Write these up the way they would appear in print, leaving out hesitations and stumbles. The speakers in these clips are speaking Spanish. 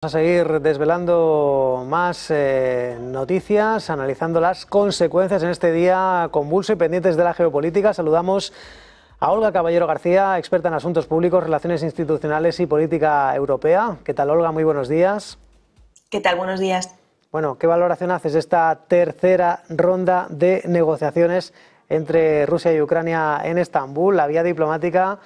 Vamos a seguir desvelando más noticias, analizando las consecuencias en este día convulso y pendientes de la geopolítica. Saludamos a Olga Caballero García, experta en asuntos públicos, relaciones institucionales y política europea. ¿Qué tal, Olga? Muy buenos días. ¿Qué tal? Buenos días. Bueno, ¿qué valoración haces de esta tercera ronda de negociaciones entre Rusia y Ucrania en Estambul? La vía diplomática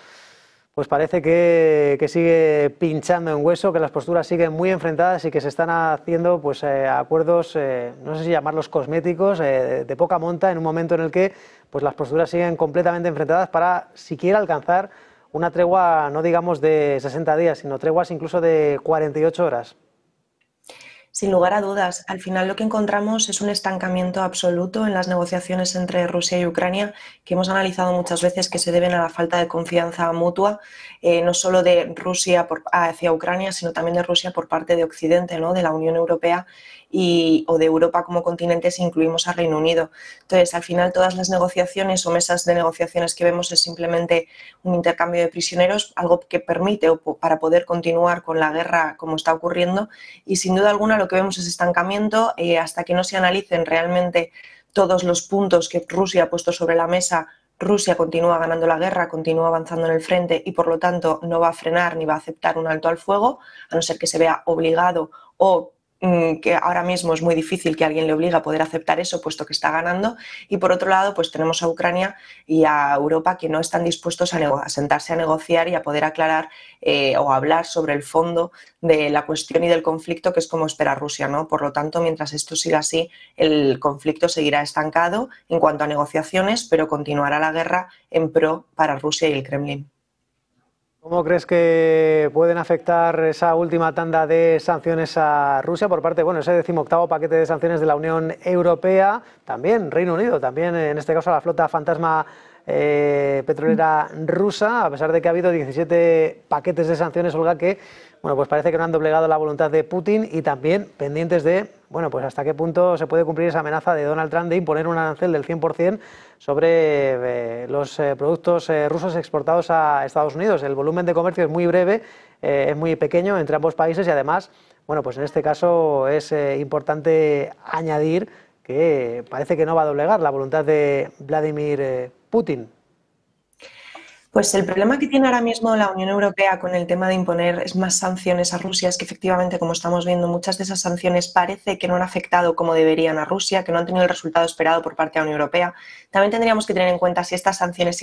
pues parece que sigue pinchando en hueso, que las posturas siguen muy enfrentadas y que se están haciendo pues acuerdos, no sé si llamarlos cosméticos, de poca monta, en un momento en el que pues las posturas siguen completamente enfrentadas para siquiera alcanzar una tregua, no digamos de 60 días, sino treguas incluso de 48 horas. Sin lugar a dudas, al final lo que encontramos es un estancamiento absoluto en las negociaciones entre Rusia y Ucrania, que hemos analizado muchas veces que se deben a la falta de confianza mutua, no solo de Rusia hacia Ucrania, sino también de Rusia por parte de Occidente, ¿no? De la Unión Europea o de Europa como continente si incluimos a Reino Unido. Entonces, al final todas las negociaciones o mesas de negociaciones que vemos es simplemente un intercambio de prisioneros, algo que permite para poder continuar con la guerra como está ocurriendo, y sin duda alguna lo que vemos es estancamiento hasta que no se analicen realmente todos los puntos que Rusia ha puesto sobre la mesa. Rusia continúa ganando la guerra, continúa avanzando en el frente y por lo tanto no va a frenar ni va a aceptar un alto al fuego, a no ser que se vea obligado o que ahora mismo es muy difícil que alguien le obligue a poder aceptar eso, puesto que está ganando. Y por otro lado, pues tenemos a Ucrania y a Europa que no están dispuestos a sentarse a negociar y a poder aclarar o hablar sobre el fondo de la cuestión y del conflicto, que es como espera Rusia, ¿no? Por lo tanto, mientras esto siga así, el conflicto seguirá estancado en cuanto a negociaciones, pero continuará la guerra en pro para Rusia y el Kremlin. ¿Cómo crees que pueden afectar esa última tanda de sanciones a Rusia por parte, bueno, ese 18º paquete de sanciones de la Unión Europea, también Reino Unido, también en este caso la flota fantasma petrolera rusa, a pesar de que ha habido 17 paquetes de sanciones, Olga, que bueno, pues parece que no han doblegado la voluntad de Putin y también pendientes de, bueno, pues hasta qué punto se puede cumplir esa amenaza de Donald Trump de imponer un arancel del 100% sobre los productos rusos exportados a Estados Unidos. El volumen de comercio es muy breve, es muy pequeño entre ambos países y además, bueno, pues en este caso es importante añadir que parece que no va a doblegar la voluntad de Vladimir Putin. Pues el problema que tiene ahora mismo la Unión Europea con el tema de imponer más sanciones a Rusia es que efectivamente, como estamos viendo, muchas de esas sanciones parece que no han afectado como deberían a Rusia, que no han tenido el resultado esperado por parte de la Unión Europea. También tendríamos que tener en cuenta si estas sanciones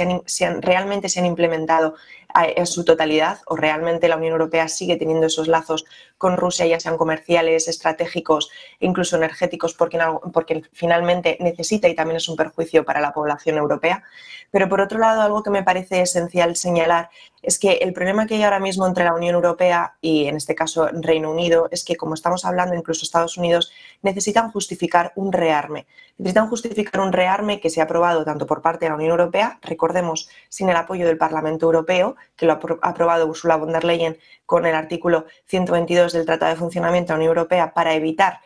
realmente se han implementado en su totalidad o realmente la Unión Europea sigue teniendo esos lazos con Rusia, ya sean comerciales, estratégicos e incluso energéticos, porque finalmente necesita y también es un perjuicio para la población europea. Pero por otro lado, algo que me parece esencial señalar es que el problema que hay ahora mismo entre la Unión Europea y, en este caso, Reino Unido, es que, como estamos hablando, incluso Estados Unidos, necesitan justificar un rearme. Necesitan justificar un rearme que se ha aprobado tanto por parte de la Unión Europea, recordemos, sin el apoyo del Parlamento Europeo, que lo ha aprobado Ursula von der Leyen con el artículo 122 del Tratado de Funcionamiento de la Unión Europea para evitar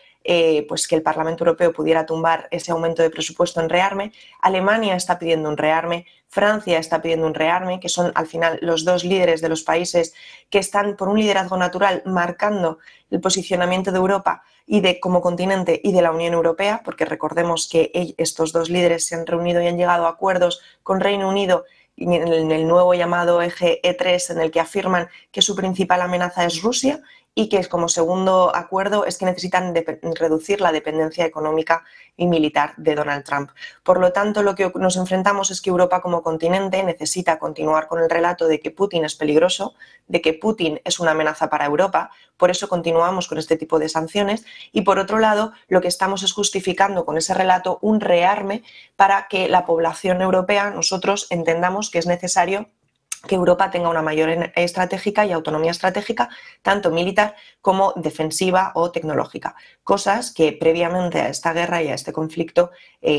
pues que el Parlamento Europeo pudiera tumbar ese aumento de presupuesto en rearme. Alemania está pidiendo un rearme, Francia está pidiendo un rearme, que son al final los dos líderes de los países que están por un liderazgo natural marcando el posicionamiento de Europa y de como continente y de la Unión Europea, porque recordemos que estos dos líderes se han reunido y han llegado a acuerdos con Reino Unido en el nuevo llamado eje E3, en el que afirman que su principal amenaza es Rusia y que como segundo acuerdo es que necesitan reducir la dependencia económica y militar de Donald Trump. Por lo tanto, lo que nos enfrentamos es que Europa como continente necesita continuar con el relato de que Putin es peligroso, de que Putin es una amenaza para Europa, por eso continuamos con este tipo de sanciones y por otro lado lo que estamos es justificando con ese relato un rearme para que la población europea, nosotros entendamos que es necesario que Europa tenga una mayor estratégica y autonomía estratégica, tanto militar como defensiva o tecnológica. Cosas que previamente a esta guerra y a este conflicto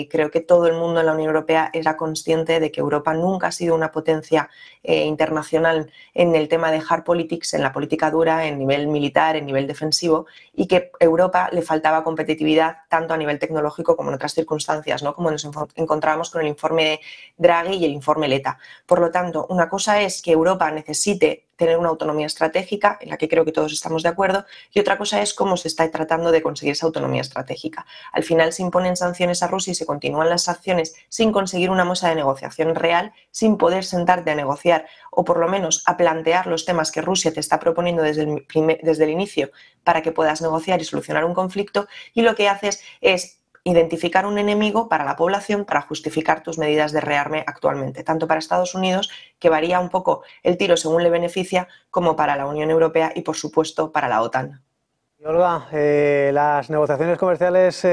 creo que todo el mundo en la Unión Europea era consciente de que Europa nunca ha sido una potencia internacional en el tema de hard politics, en la política dura, en nivel militar, en nivel defensivo, y que a Europa le faltaba competitividad tanto a nivel tecnológico como en otras circunstancias, ¿no? Como nos encontramos con el informe de Draghi y el informe Letta. Por lo tanto, una cosa cosa es que Europa necesite tener una autonomía estratégica, en la que creo que todos estamos de acuerdo, y otra cosa es cómo se está tratando de conseguir esa autonomía estratégica. Al final se imponen sanciones a Rusia y se continúan las sanciones sin conseguir una mesa de negociación real, sin poder sentarte a negociar o por lo menos a plantear los temas que Rusia te está proponiendo desde el inicio para que puedas negociar y solucionar un conflicto, y lo que haces es identificar un enemigo para la población para justificar tus medidas de rearme actualmente, tanto para Estados Unidos, que varía un poco el tiro según le beneficia, como para la Unión Europea y, por supuesto, para la OTAN. Y Olga, las negociaciones comerciales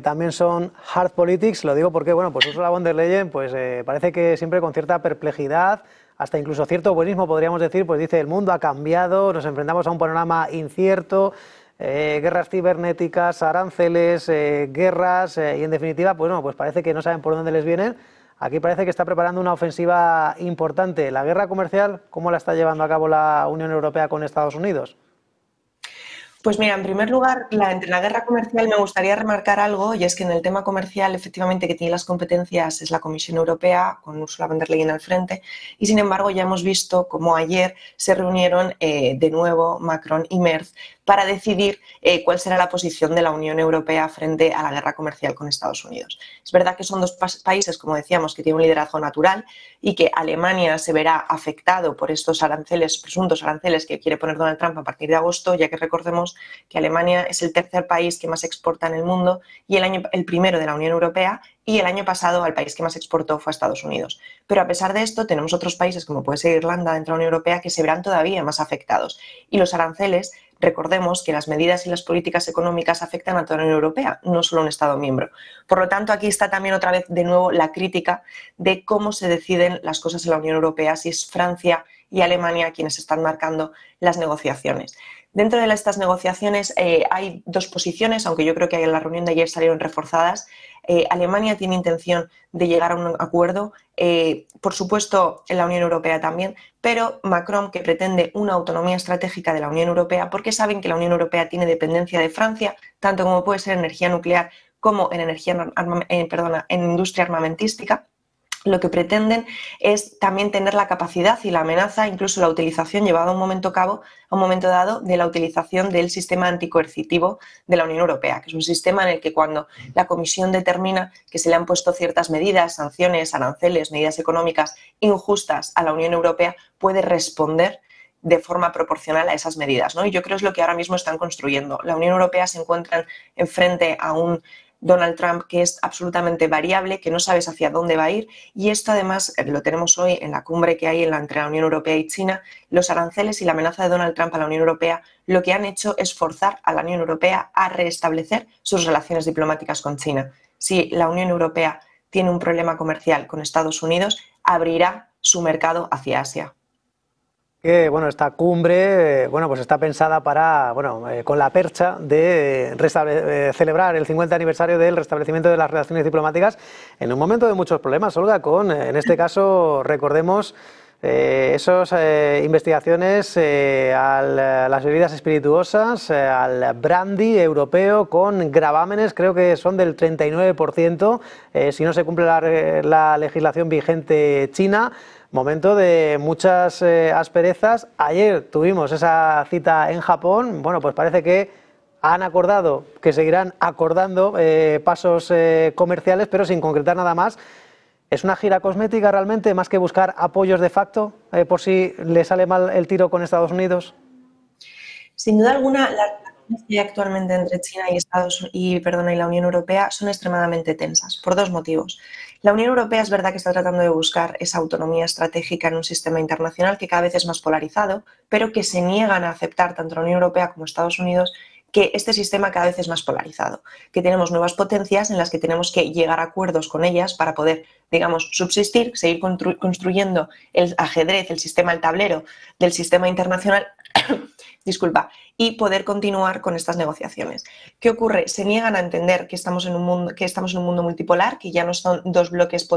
también son hard politics, lo digo porque, bueno, pues Ursula von der Leyen, pues parece que siempre con cierta perplejidad, hasta incluso cierto buenismo podríamos decir, pues dice el mundo ha cambiado, nos enfrentamos a un panorama incierto, guerras cibernéticas, aranceles, guerras y en definitiva, pues, bueno, pues parece que no saben por dónde les vienen. Aquí parece que está preparando una ofensiva importante. ¿La guerra comercial, cómo la está llevando a cabo la Unión Europea con Estados Unidos? Pues mira, en primer lugar, entre la guerra comercial me gustaría remarcar algo, y es que en el tema comercial, efectivamente, que tiene las competencias es la Comisión Europea, con Ursula von der Leyen al frente, y sin embargo ya hemos visto cómo ayer se reunieron de nuevo Macron y Merz para decidir cuál será la posición de la Unión Europea frente a la guerra comercial con Estados Unidos. Es verdad que son dos países, como decíamos, que tienen un liderazgo natural y que Alemania se verá afectado por estos aranceles, presuntos aranceles que quiere poner Donald Trump a partir de agosto, ya que recordemos que Alemania es el tercer país que más exporta en el mundo y el primero de la Unión Europea, y el año pasado el país que más exportó fue a Estados Unidos. Pero a pesar de esto tenemos otros países, como puede ser Irlanda dentro de la Unión Europea, que se verán todavía más afectados. Y los aranceles, recordemos que las medidas y las políticas económicas afectan a toda la Unión Europea, no solo a un Estado miembro. Por lo tanto, aquí está también otra vez de nuevo la crítica de cómo se deciden las cosas en la Unión Europea, si es Francia y Alemania quienes están marcando las negociaciones. Dentro de estas negociaciones hay dos posiciones, aunque yo creo que en la reunión de ayer salieron reforzadas. Alemania tiene intención de llegar a un acuerdo, por supuesto en la Unión Europea también, pero Macron, que pretende una autonomía estratégica de la Unión Europea, porque saben que la Unión Europea tiene dependencia de Francia, tanto como puede ser energía nuclear como en industria armamentística. Lo que pretenden es también tener la capacidad y la amenaza, incluso la utilización llevada a un momento dado, de la utilización del sistema anticoercitivo de la Unión Europea, que es un sistema en el que cuando la Comisión determina que se le han puesto ciertas medidas, sanciones, aranceles, medidas económicas injustas a la Unión Europea, puede responder de forma proporcional a esas medidas, ¿no? Y yo creo que es lo que ahora mismo están construyendo. La Unión Europea se encuentra frente a un Donald Trump que es absolutamente variable, que no sabes hacia dónde va a ir, y esto además lo tenemos hoy en la cumbre que hay entre la Unión Europea y China. Los aranceles y la amenaza de Donald Trump a la Unión Europea lo que han hecho es forzar a la Unión Europea a restablecer sus relaciones diplomáticas con China. Si la Unión Europea tiene un problema comercial con Estados Unidos, abrirá su mercado hacia Asia. Que bueno, esta cumbre bueno, pues está pensada para, bueno, con la percha de celebrar el 50 aniversario del restablecimiento de las relaciones diplomáticas en un momento de muchos problemas, Olga, con, en este caso, recordemos, esas investigaciones a las bebidas espirituosas, al brandy europeo con gravámenes, creo que son del 39%, si no se cumple la legislación vigente china. Momento de muchas asperezas. Ayer tuvimos esa cita en Japón. Bueno, pues parece que han acordado que seguirán acordando pasos comerciales, pero sin concretar nada más. ¿Es una gira cosmética realmente, más que buscar apoyos de facto por si le sale mal el tiro con Estados Unidos? Sin duda alguna, las relaciones que hay actualmente entre China y la Unión Europea son extremadamente tensas, por dos motivos. La Unión Europea es verdad que está tratando de buscar esa autonomía estratégica en un sistema internacional que cada vez es más polarizado, pero que se niegan a aceptar tanto la Unión Europea como Estados Unidos que este sistema cada vez es más polarizado, que tenemos nuevas potencias en las que tenemos que llegar a acuerdos con ellas para poder, digamos, subsistir, seguir construyendo el ajedrez, el sistema, el tablero del sistema internacional, disculpa, y poder continuar con estas negociaciones. ¿Qué ocurre? Se niegan a entender que estamos en un mundo multipolar, que ya no son dos bloques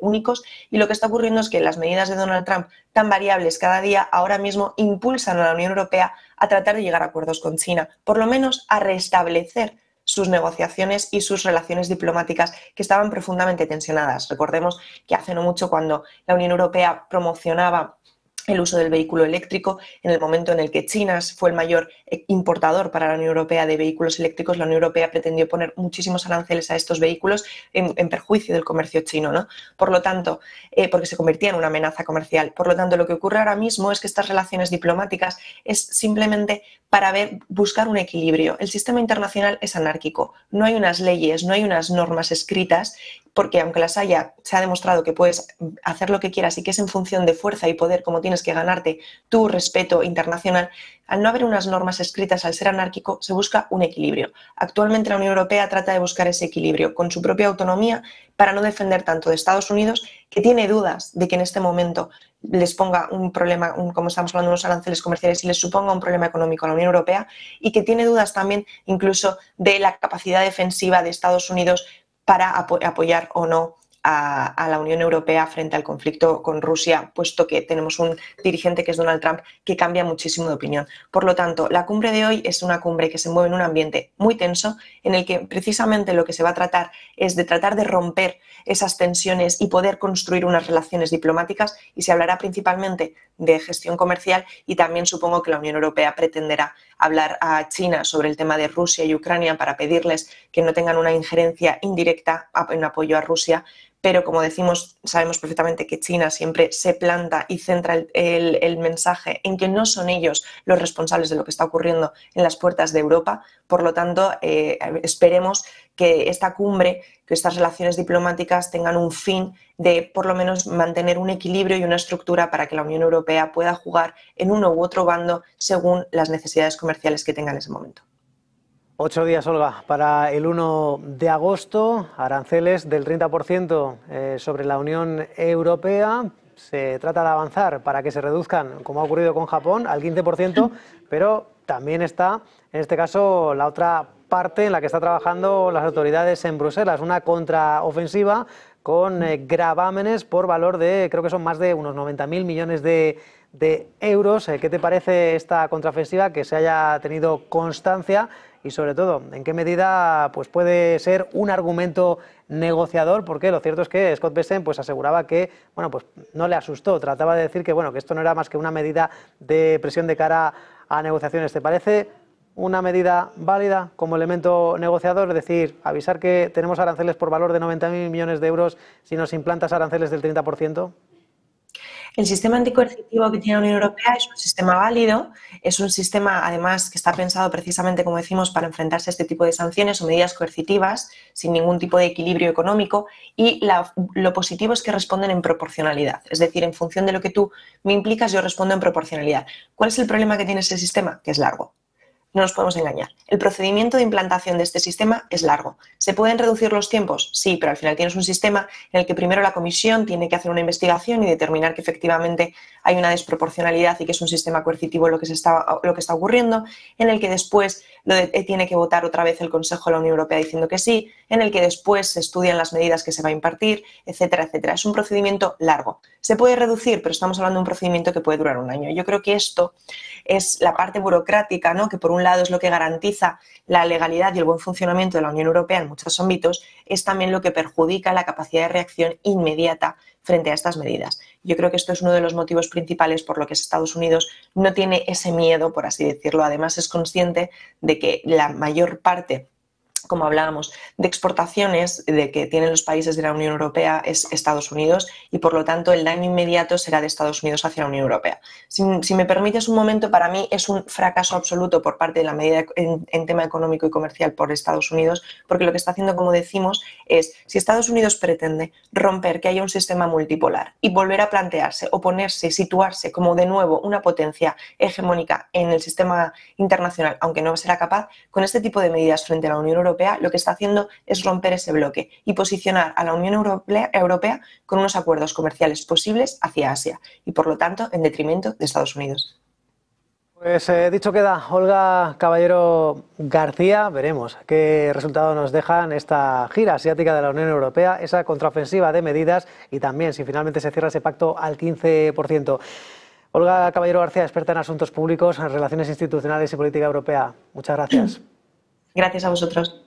únicos, y lo que está ocurriendo es que las medidas de Donald Trump, tan variables cada día, ahora mismo impulsan a la Unión Europea a tratar de llegar a acuerdos con China, por lo menos a restablecer sus negociaciones y sus relaciones diplomáticas que estaban profundamente tensionadas. Recordemos que hace no mucho, cuando la Unión Europea promocionaba el uso del vehículo eléctrico. En el momento en el que China fue el mayor importador para la Unión Europea de vehículos eléctricos, la Unión Europea pretendió poner muchísimos aranceles a estos vehículos en perjuicio del comercio chino, ¿no? Por lo tanto, porque se convertía en una amenaza comercial. Por lo tanto, lo que ocurre ahora mismo es que estas relaciones diplomáticas es simplemente para buscar un equilibrio. El sistema internacional es anárquico, no hay unas leyes, no hay unas normas escritas, porque aunque las haya, se ha demostrado que puedes hacer lo que quieras y que es en función de fuerza y poder como tienes que ganarte tu respeto internacional. Al no haber unas normas escritas, al ser anárquico, se busca un equilibrio. Actualmente la Unión Europea trata de buscar ese equilibrio con su propia autonomía para no defender tanto de Estados Unidos, que tiene dudas de que en este momento les ponga un problema, como estamos hablando de unos aranceles comerciales, y les suponga un problema económico a la Unión Europea, y que tiene dudas también incluso de la capacidad defensiva de Estados Unidos para apoyar o no a la Unión Europea frente al conflicto con Rusia, puesto que tenemos un dirigente que es Donald Trump que cambia muchísimo de opinión. Por lo tanto, la cumbre de hoy es una cumbre que se mueve en un ambiente muy tenso, en el que precisamente lo que se va a tratar es de tratar de romper esas tensiones y poder construir unas relaciones diplomáticas, y se hablará principalmente de gestión comercial, y también supongo que la Unión Europea pretenderá hablar a China sobre el tema de Rusia y Ucrania para pedirles que no tengan una injerencia indirecta en apoyo a Rusia. Pero como decimos, sabemos perfectamente que China siempre se planta y centra el mensaje en que no son ellos los responsables de lo que está ocurriendo en las puertas de Europa. Por lo tanto, esperemos que esta cumbre, que estas relaciones diplomáticas tengan un fin de por lo menos mantener un equilibrio y una estructura para que la Unión Europea pueda jugar en uno u otro bando según las necesidades comerciales que tenga en ese momento. 8 días, Olga, para el 1 de agosto, aranceles del 30% sobre la Unión Europea. Se trata de avanzar para que se reduzcan, como ha ocurrido con Japón, al 15%, pero también está, en este caso, la otra parte en la que están trabajando las autoridades en Bruselas, una contraofensiva con gravámenes por valor de, creo que son más de unos 90.000 millones de euros. ¿Qué te parece esta contraofensiva, que se haya tenido constancia? Y sobre todo, ¿en qué medida pues, puede ser un argumento negociador? Porque lo cierto es que Scott Bessent pues, aseguraba que bueno, pues, no le asustó, trataba de decir que, bueno, que esto no era más que una medida de presión de cara a negociaciones. ¿Te parece una medida válida como elemento negociador? Es decir, avisar que tenemos aranceles por valor de 90.000 millones de euros si nos implantas aranceles del 30%. El sistema anticoercitivo que tiene la Unión Europea es un sistema válido, es un sistema además que está pensado precisamente, como decimos, para enfrentarse a este tipo de sanciones o medidas coercitivas sin ningún tipo de equilibrio económico, y lo positivo es que responden en proporcionalidad, es decir, en función de lo que tú me implicas yo respondo en proporcionalidad. ¿Cuál es el problema que tiene ese sistema? Que es largo. No nos podemos engañar. El procedimiento de implantación de este sistema es largo. ¿Se pueden reducir los tiempos? Sí, pero al final tienes un sistema en el que primero la Comisión tiene que hacer una investigación y determinar que efectivamente hay una desproporcionalidad y que es un sistema coercitivo lo que está ocurriendo, en el que después tiene que votar otra vez el Consejo de la Unión Europea diciendo que sí, en el que después se estudian las medidas que se va a impartir, etcétera, etcétera. Es un procedimiento largo. Se puede reducir, pero estamos hablando de un procedimiento que puede durar un año. Yo creo que esto es la parte burocrática, ¿no? Que por un lado es lo que garantiza la legalidad y el buen funcionamiento de la Unión Europea en muchos ámbitos, es también lo que perjudica la capacidad de reacción inmediata frente a estas medidas. Yo creo que esto es uno de los motivos principales por lo que Estados Unidos no tiene ese miedo, por así decirlo. Además, es consciente de que la mayor parte, como hablábamos, de exportaciones de que tienen los países de la Unión Europea es Estados Unidos, y por lo tanto el daño inmediato será de Estados Unidos hacia la Unión Europea. Si me permites un momento, para mí es un fracaso absoluto por parte de la medida en tema económico y comercial por Estados Unidos, porque lo que está haciendo, como decimos, es, si Estados Unidos pretende romper que haya un sistema multipolar y volver a plantearse, oponerse, situarse como de nuevo una potencia hegemónica en el sistema internacional, aunque no será capaz, con este tipo de medidas frente a la Unión Europea, lo que está haciendo es romper ese bloque y posicionar a la Unión Europea con unos acuerdos comerciales posibles hacia Asia y, por lo tanto, en detrimento de Estados Unidos. Pues dicho queda, Olga Caballero García, veremos qué resultado nos dejan esta gira asiática de la Unión Europea, esa contraofensiva de medidas, y también si finalmente se cierra ese pacto al 15%. Olga Caballero García, experta en asuntos públicos, en relaciones institucionales y política europea. Muchas gracias. Gracias a vosotros.